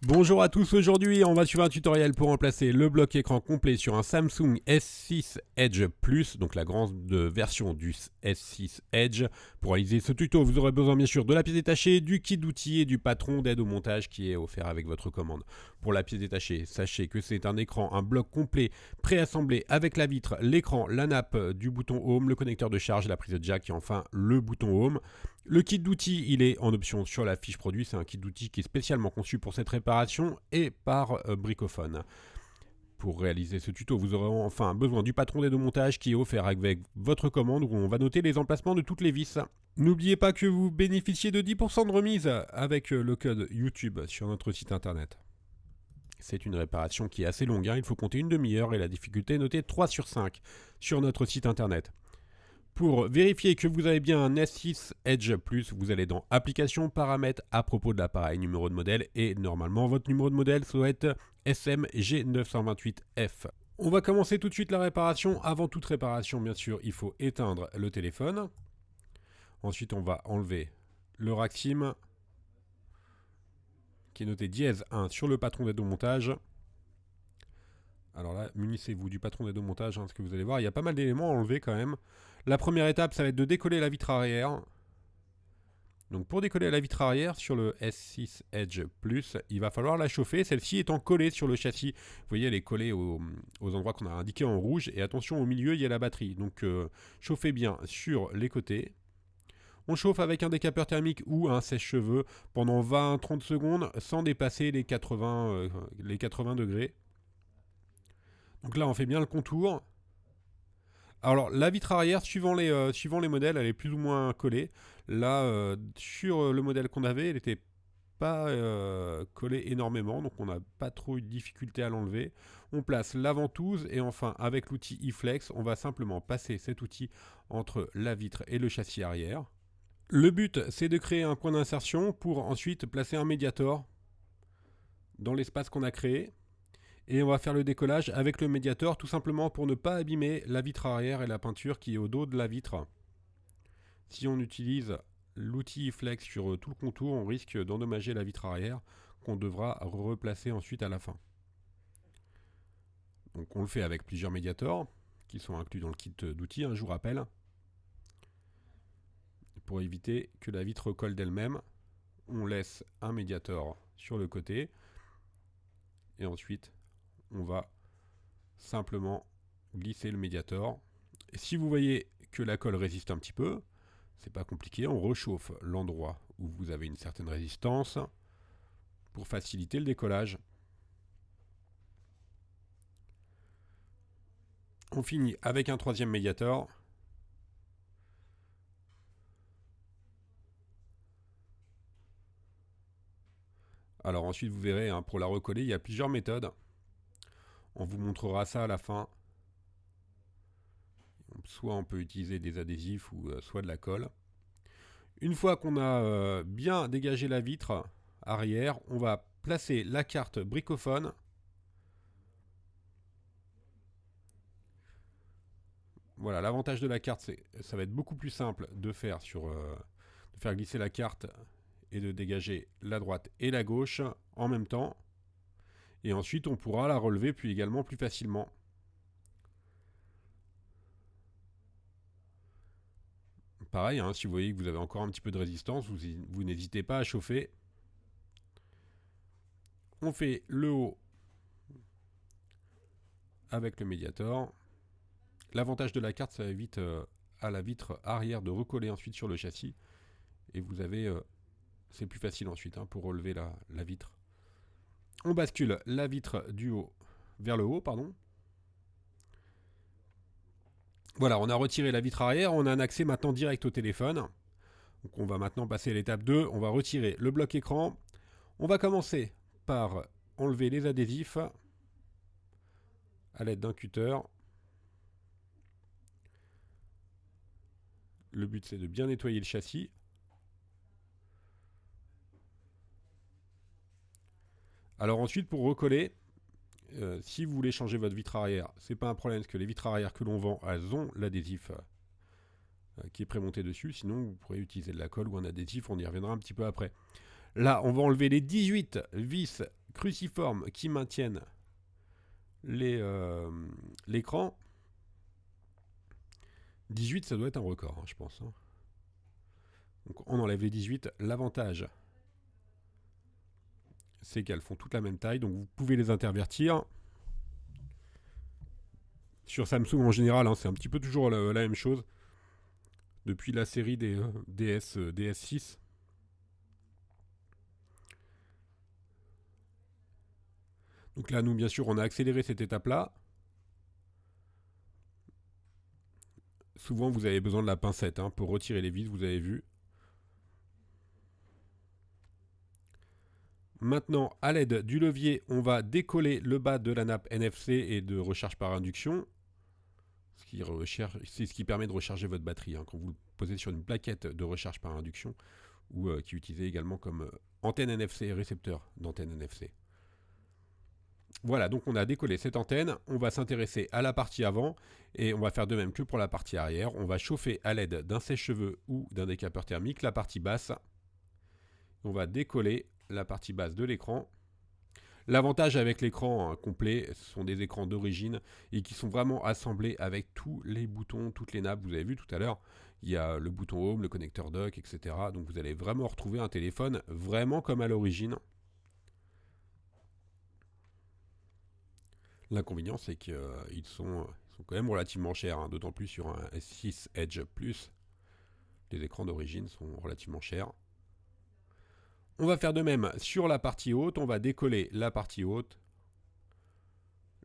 Bonjour à tous, aujourd'hui on va suivre un tutoriel pour remplacer le bloc écran complet sur un Samsung S6 Edge Plus, donc la grande version du S6 Edge. Pour réaliser ce tuto, vous aurez besoin bien sûr de la pièce détachée, du kit d'outils et du patron d'aide au montage qui est offert avec votre commande. Pour la pièce détachée, sachez que c'est un écran, un bloc complet préassemblé avec la vitre, l'écran, la nappe du bouton Home, le connecteur de charge, la prise de jack et enfin le bouton Home. Le kit d'outils, il est en option sur la fiche produit. C'est un kit d'outils qui est spécialement conçu pour cette réparation et par Bricophone. Pour réaliser ce tuto, vous aurez enfin besoin du patron d'aide au montage qui est offert avec votre commande où on va noter les emplacements de toutes les vis. N'oubliez pas que vous bénéficiez de 10% de remise avec le code YouTube sur notre site internet. C'est une réparation qui est assez longue, il faut compter une demi-heure et la difficulté est notée 3 sur 5 sur notre site internet. Pour vérifier que vous avez bien un S6 Edge Plus, vous allez dans Applications, Paramètres, à propos de l'appareil, numéro de modèle, et normalement votre numéro de modèle doit être SMG928F. On va commencer tout de suite la réparation. Avant toute réparation, bien sûr, il faut éteindre le téléphone. Ensuite, on va enlever le rack SIM, qui est noté -1 sur le patron d'aide au montage. Alors là, munissez-vous du patron d'aide au montage, ce que vous allez voir, il y a pas mal d'éléments à enlever quand même. La première étape, ça va être de décoller la vitre arrière. Donc pour décoller la vitre arrière sur le S6 Edge Plus, il va falloir la chauffer. Celle-ci étant collée sur le châssis. Vous voyez, elle est collée aux endroits qu'on a indiqués en rouge. Et attention, au milieu, il y a la batterie. Donc chauffez bien sur les côtés. On chauffe avec un décapeur thermique ou un sèche-cheveux pendant 20-30 secondes sans dépasser les 80 degrés. Donc là, on fait bien le contour. Alors, la vitre arrière, suivant les modèles, elle est plus ou moins collée. Là, sur le modèle qu'on avait, elle n'était pas collée énormément, donc on n'a pas trop eu de difficulté à l'enlever. On place la ventouse et enfin, avec l'outil eFlex, on va simplement passer cet outil entre la vitre et le châssis arrière. Le but, c'est de créer un point d'insertion pour ensuite placer un médiator dans l'espace qu'on a créé. Et on va faire le décollage avec le médiator tout simplement pour ne pas abîmer la vitre arrière et la peinture qui est au dos de la vitre. Si on utilise l'outil Flex sur tout le contour, on risque d'endommager la vitre arrière qu'on devra replacer ensuite à la fin. Donc on le fait avec plusieurs médiators qui sont inclus dans le kit d'outils, je vous rappelle. Pour éviter que la vitre colle d'elle-même, on laisse un médiator sur le côté et ensuite on va simplement glisser le médiator. Et si vous voyez que la colle résiste un petit peu, c'est pas compliqué, on rechauffe l'endroit où vous avez une certaine résistance pour faciliter le décollage. On finit avec un troisième médiator. Alors ensuite vous verrez, pour la recoller, il y a plusieurs méthodes. On vous montrera ça à la fin. Soit on peut utiliser des adhésifs ou soit de la colle. Une fois qu'on a bien dégagé la vitre arrière, on va placer la carte Bricophone. Voilà, l'avantage de la carte, c'est ça va être beaucoup plus simple de faire de faire glisser la carte et de dégager la droite et la gauche en même temps. Et ensuite, on pourra la relever puis également plus facilement. Pareil, si vous voyez que vous avez encore un petit peu de résistance, vous n'hésitez pas à chauffer. On fait le haut avec le médiator. L'avantage de la carte, ça évite à la vitre arrière de recoller ensuite sur le châssis. Et vous avez, c'est plus facile ensuite pour relever la vitre. On bascule la vitre du haut vers le haut, pardon. Voilà, on a retiré la vitre arrière, on a un accès maintenant direct au téléphone. Donc on va maintenant passer à l'étape 2, on va retirer le bloc écran. On va commencer par enlever les adhésifs à l'aide d'un cutter. Le but c'est de bien nettoyer le châssis. Alors ensuite pour recoller, si vous voulez changer votre vitre arrière, c'est pas un problème parce que les vitres arrière que l'on vend, elles ont l'adhésif qui est prémonté dessus. Sinon vous pourrez utiliser de la colle ou un adhésif, on y reviendra un petit peu après. Là on va enlever les 18 vis cruciformes qui maintiennent l'écran. 18, ça doit être un record, hein, je pense. Hein. Donc on enlève les 18. L'avantage, c'est qu'elles font toutes la même taille, donc vous pouvez les intervertir. Sur Samsung en général, hein, c'est un petit peu toujours la même chose. Depuis la série des DS6. Donc là, nous, bien sûr, on a accéléré cette étape-là. Souvent, vous avez besoin de la pincette hein, pour retirer les vis, vous avez vu. Maintenant, à l'aide du levier, on va décoller le bas de la nappe NFC et de recharge par induction. C'est ce qui permet de recharger votre batterie. Hein, quand vous le posez sur une plaquette de recharge par induction ou qui est utilisée également comme antenne NFC et récepteur d'antenne NFC. Voilà, donc on a décollé cette antenne, on va s'intéresser à la partie avant et on va faire de même que pour la partie arrière. On va chauffer à l'aide d'un sèche-cheveux ou d'un décapeur thermique la partie basse. On va décoller la partie basse de l'écran. L'avantage avec l'écran complet, ce sont des écrans d'origine et qui sont vraiment assemblés avec tous les boutons, toutes les nappes. Vous avez vu tout à l'heure, il y a le bouton home, le connecteur dock, etc. Donc vous allez vraiment retrouver un téléphone vraiment comme à l'origine. L'inconvénient, c'est qu'ils sont quand même relativement chers, hein, d'autant plus sur un S6 Edge Plus. Les écrans d'origine sont relativement chers. On va faire de même sur la partie haute, on va décoller la partie haute.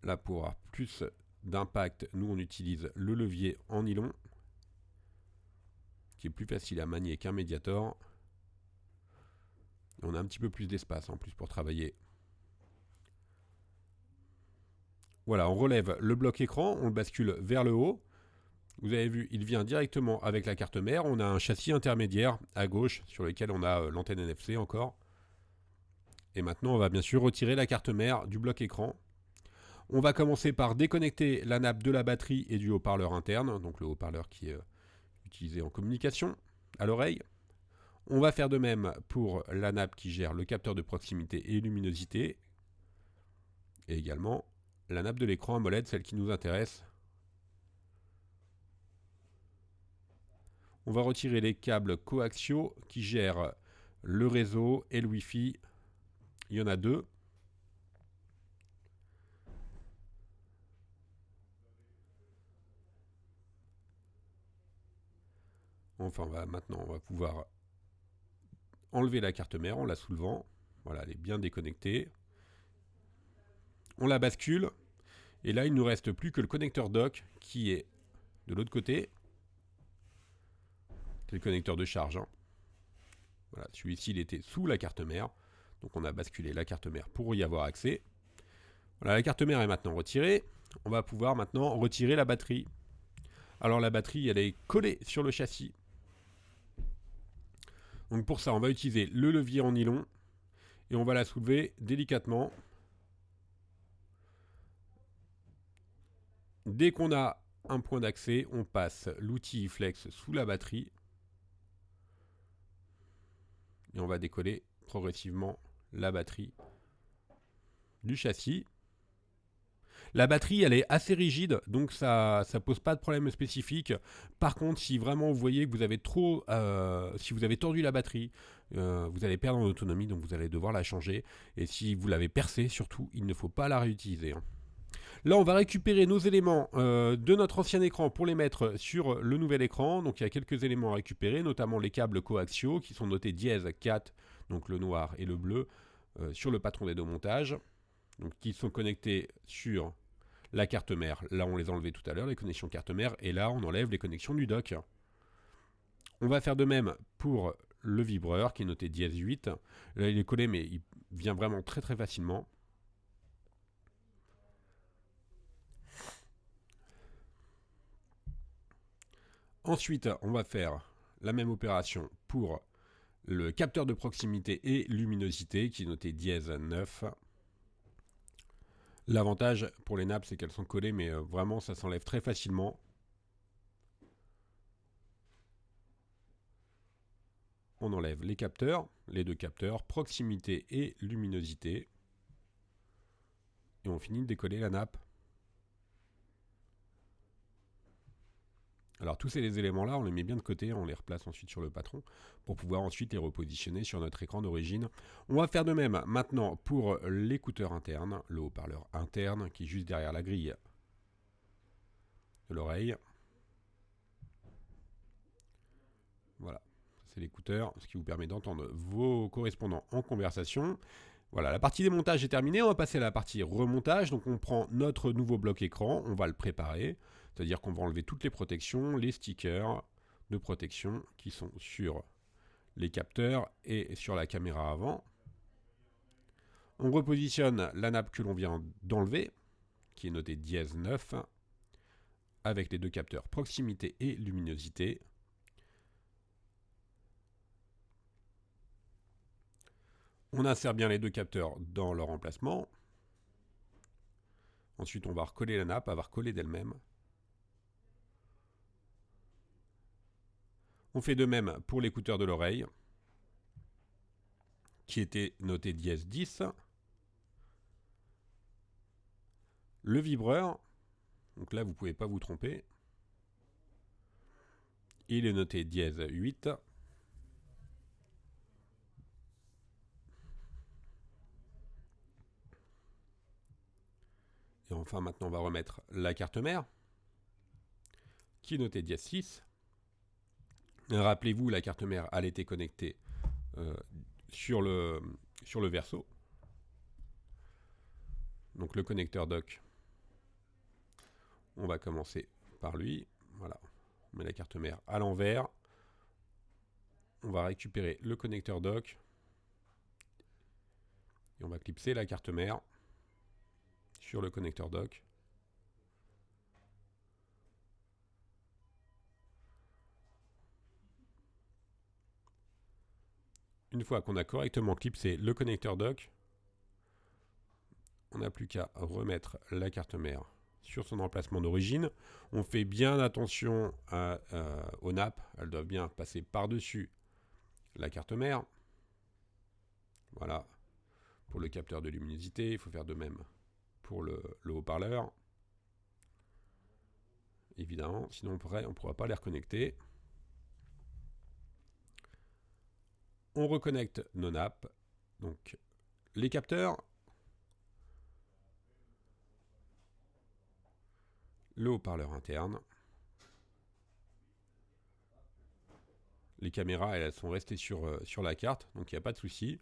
Là, pour avoir plus d'impact, nous on utilise le levier en nylon, qui est plus facile à manier qu'un Mediator. On a un petit peu plus d'espace en plus pour travailler. Voilà, on relève le bloc écran, on le bascule vers le haut. Vous avez vu, il vient directement avec la carte mère. On a un châssis intermédiaire à gauche sur lequel on a l'antenne NFC encore. Et maintenant, on va bien sûr retirer la carte mère du bloc écran. On va commencer par déconnecter la nappe de la batterie et du haut-parleur interne, donc le haut-parleur qui est utilisé en communication à l'oreille. On va faire de même pour la nappe qui gère le capteur de proximité et luminosité. Et également la nappe de l'écran AMOLED, celle qui nous intéresse. On va retirer les câbles coaxiaux qui gèrent le réseau et le Wi-Fi. Il y en a deux. Enfin, maintenant, on va pouvoir enlever la carte mère en la soulevant. Voilà, elle est bien déconnectée. On la bascule. Et là, il ne nous reste plus que le connecteur dock qui est de l'autre côté. C'est le connecteur de charge. Hein. Voilà, celui-ci, il était sous la carte mère. Donc, on a basculé la carte mère pour y avoir accès. Voilà, la carte mère est maintenant retirée. On va pouvoir maintenant retirer la batterie. Alors, la batterie, elle est collée sur le châssis. Donc, pour ça, on va utiliser le levier en nylon. Et on va la soulever délicatement. Dès qu'on a un point d'accès, on passe l'outil Flex sous la batterie. Et on va décoller progressivement la batterie du châssis. La batterie, elle est assez rigide, donc ça pose pas de problème spécifique. Par contre, si vraiment vous voyez que vous avez si vous avez tordu la batterie, vous allez perdre en autonomie, donc vous allez devoir la changer. Et si vous l'avez percée, surtout, il ne faut pas la réutiliser. Hein. Là, on va récupérer nos éléments de notre ancien écran pour les mettre sur le nouvel écran. Donc, il y a quelques éléments à récupérer, notamment les câbles coaxiaux qui sont notés dièse 4, donc le noir et le bleu, sur le patron des deux montages. Donc, qui sont connectés sur la carte mère. Là, on les a enlevés tout à l'heure, les connexions carte mère. Et là, on enlève les connexions du dock. On va faire de même pour le vibreur qui est noté dièse 8. Là, il est collé, mais il vient vraiment très très facilement. Ensuite, on va faire la même opération pour le capteur de proximité et luminosité qui est noté dièse 9. L'avantage pour les nappes, c'est qu'elles sont collées, mais vraiment, ça s'enlève très facilement. On enlève les capteurs, les deux capteurs, proximité et luminosité. Et on finit de décoller la nappe. Alors tous ces éléments-là, on les met bien de côté, on les replace ensuite sur le patron pour pouvoir ensuite les repositionner sur notre écran d'origine. On va faire de même maintenant pour l'écouteur interne, le haut-parleur interne qui est juste derrière la grille de l'oreille. Voilà, c'est l'écouteur, ce qui vous permet d'entendre vos correspondants en conversation. Voilà, la partie démontage est terminée, on va passer à la partie remontage. Donc on prend notre nouveau bloc écran, on va le préparer. C'est-à-dire qu'on va enlever toutes les protections, les stickers de protection qui sont sur les capteurs et sur la caméra avant. On repositionne la nappe que l'on vient d'enlever, qui est notée dièse 9, avec les deux capteurs proximité et luminosité. On insère bien les deux capteurs dans leur emplacement. Ensuite, on va recoller la nappe, elle va recoller d'elle-même. On fait de même pour l'écouteur de l'oreille, qui était noté dièse 10. Le vibreur, donc là vous ne pouvez pas vous tromper, il est noté dièse 8. Et enfin maintenant on va remettre la carte mère, qui est notée dièse 6. Rappelez-vous, la carte mère, elle était connectée sur le verso. Donc le connecteur dock, on va commencer par lui. Voilà, on met la carte mère à l'envers. On va récupérer le connecteur dock. Et on va clipser la carte mère sur le connecteur dock. Une fois qu'on a correctement clipsé le connecteur dock, on n'a plus qu'à remettre la carte mère sur son emplacement d'origine. On fait bien attention aux nappes, elles doivent bien passer par-dessus la carte mère. Voilà, pour le capteur de luminosité, il faut faire de même pour le haut-parleur. Évidemment, sinon on ne pourra pas les reconnecter. On reconnecte nos nappes, donc les capteurs, le haut-parleur interne. Les caméras, elles sont restées sur la carte, donc il n'y a pas de souci.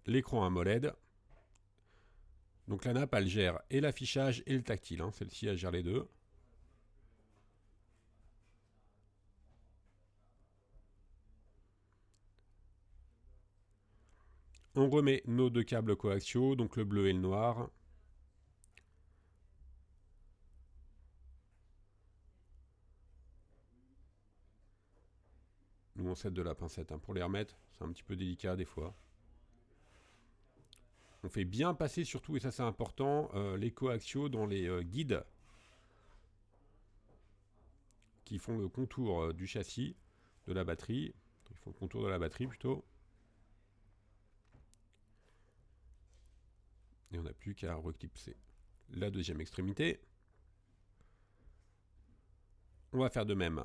L'écran AMOLED. Donc la nappe, elle gère et l'affichage et le tactile. Hein. Celle-ci, elle gère les deux. On remet nos deux câbles coaxiaux, donc le bleu et le noir. Nous on s'aide de la pincette pour les remettre, c'est un petit peu délicat des fois. On fait bien passer surtout, et ça c'est important, les coaxiaux dans les guides qui font le contour du châssis, de la batterie. Ils font le contour de la batterie plutôt. Et on n'a plus qu'à reclipser la deuxième extrémité. On va faire de même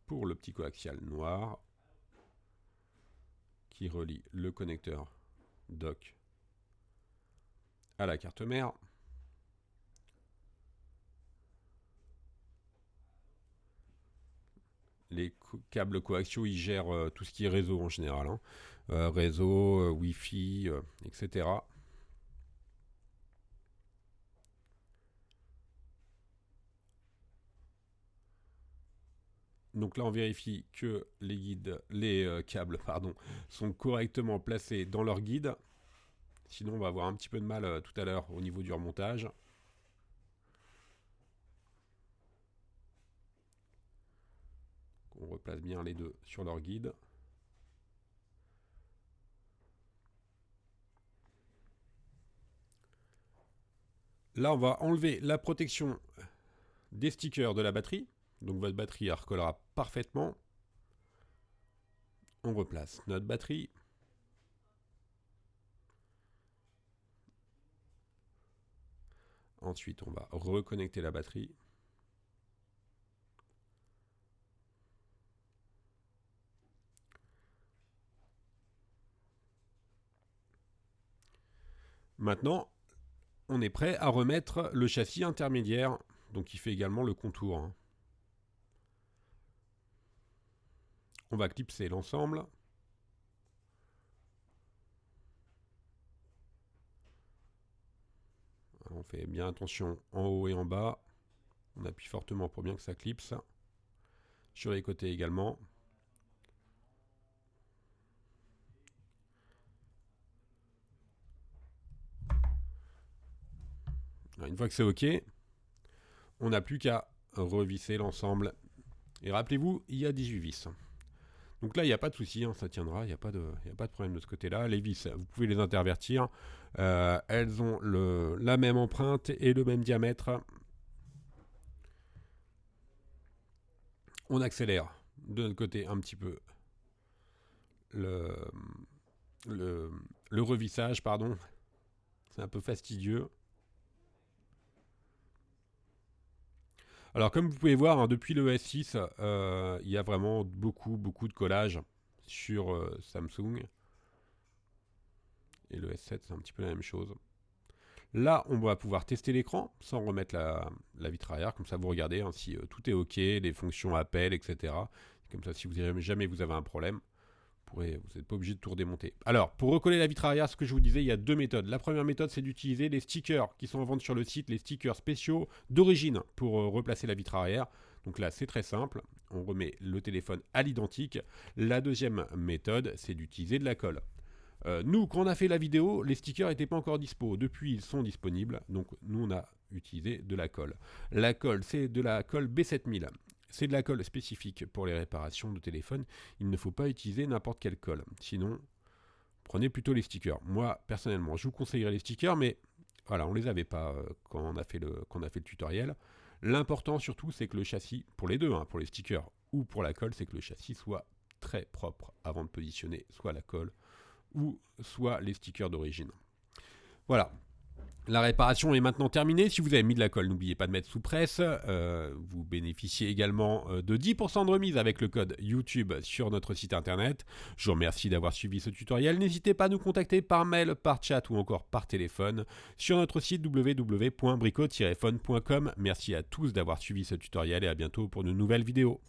pour le petit coaxial noir qui relie le connecteur dock à la carte mère. Les câbles coaxiaux, ils gèrent tout ce qui est réseau en général. Hein. Réseau, Wi-Fi, etc. Donc là, on vérifie que les câbles sont correctement placés dans leur guide. Sinon, on va avoir un petit peu de mal tout à l'heure au niveau du remontage. On replace bien les deux sur leur guide. Là, on va enlever la protection des stickers de la batterie. Donc votre batterie, elle recollera parfaitement. On replace notre batterie. Ensuite, on va reconnecter la batterie. Maintenant, on est prêt à remettre le châssis intermédiaire, donc qui fait également le contour, hein. On va clipser l'ensemble. On fait bien attention en haut et en bas. On appuie fortement pour bien que ça clipse. Sur les côtés également. Alors, une fois que c'est OK, on n'a plus qu'à revisser l'ensemble. Et rappelez-vous, il y a 18 vis. Donc là, il n'y a pas de souci, hein, ça tiendra, il n'y a pas de problème de ce côté-là. Les vis, vous pouvez les intervertir. Elles ont la même empreinte et le même diamètre. On accélère de notre côté un petit peu le revissage, pardon. C'est un peu fastidieux. Alors comme vous pouvez voir, hein, depuis le S6, il y a vraiment beaucoup de collage sur Samsung. Et le S7, c'est un petit peu la même chose. Là, on va pouvoir tester l'écran sans remettre la vitre arrière. Comme ça, vous regardez hein, si tout est OK, les fonctions appel, etc. Comme ça, si jamais vous avez un problème, vous n'êtes pas obligé de tout redémonter. Alors, pour recoller la vitre arrière, ce que je vous disais, il y a deux méthodes. La première méthode, c'est d'utiliser les stickers qui sont en vente sur le site, les stickers spéciaux d'origine pour replacer la vitre arrière. Donc là, c'est très simple. On remet le téléphone à l'identique. La deuxième méthode, c'est d'utiliser de la colle. Nous, quand on a fait la vidéo, les stickers n'étaient pas encore dispo. Depuis, ils sont disponibles. Donc, nous, on a utilisé de la colle. La colle, c'est de la colle B7000. C'est de la colle spécifique pour les réparations de téléphone. Il ne faut pas utiliser n'importe quelle colle. Sinon, prenez plutôt les stickers. Moi, personnellement, je vous conseillerais les stickers, mais voilà, on ne les avait pas quand on a fait le tutoriel. L'important surtout, c'est que le châssis, pour les deux, hein, pour les stickers ou pour la colle, c'est que le châssis soit très propre avant de positionner soit la colle ou soit les stickers d'origine. Voilà. La réparation est maintenant terminée. Si vous avez mis de la colle, n'oubliez pas de mettre sous presse. Vous bénéficiez également de 10% de remise avec le code YouTube sur notre site internet. Je vous remercie d'avoir suivi ce tutoriel. N'hésitez pas à nous contacter par mail, par chat ou encore par téléphone sur notre site www.brico-phone.com. Merci à tous d'avoir suivi ce tutoriel et à bientôt pour de nouvelles vidéos.